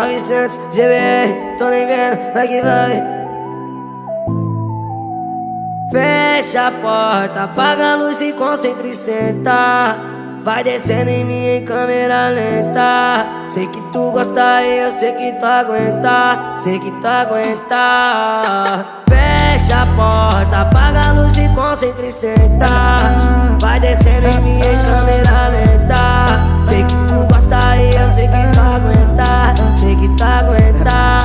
900 GBR, tô nem vendo, vai que vai. Fecha a porta, apaga a luz e concentra e senta. Vai descendo em mim em câmera lenta. Sei que tu gosta e eu sei que tu aguenta. Sei que tu aguenta. Fecha a porta, apaga a luz e concentra e senta. Vai descendo em mim em câmera lenta. Sei que tu gosta e eu sei que tu aguenta. Sei que tu aguenta.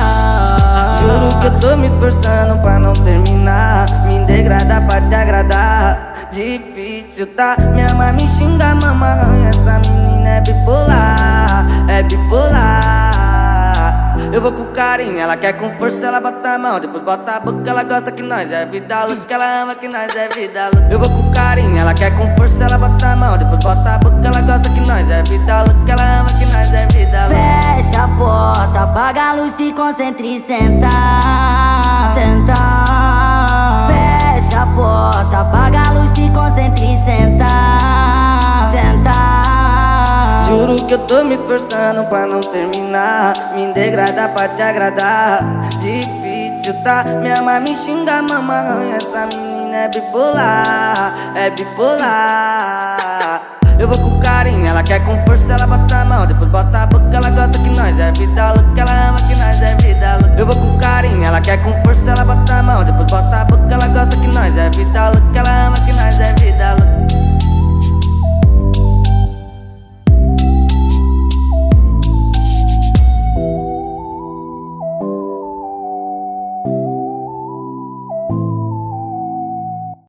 Juro que eu tô me esforçando pra não terminar. Me degradar pra te agradar. Difícil, tá? Minha mãe me xinga, mama arranha. Essa menina é bipolar, é bipolar. Eu vou com carinho, ela quer com força, ela bota a mão, depois bota a boca, ela gosta que nós é vida louca, que ela ama que nós é vida louca. Eu vou com carinho, ela quer com força, ela bota a mão, depois bota a boca, ela gosta que nós é vida louca, que ela ama que nós é vida louca. Fecha a porta, apaga a luz, se concentra e senta. Senta. Fecha a porta, apaga a luz, se concentra e senta. Senta. Juro que eu tô me esforçando pra não terminar. Me degradar pra te agradar. Difícil, tá? Minha mãe me xinga, mama arranha. Essa menina é bipolar, é bipolar. Eu vou com carinho, ela quer com força, ela bota a mão, depois bota a boca, ela gosta que nós é vida louca, que ela ama que nós é vida louca. Eu vou com carinho, ela quer com força, ela bota a mão, depois bota a boca, ela gosta que nós é vida louca, que ela ama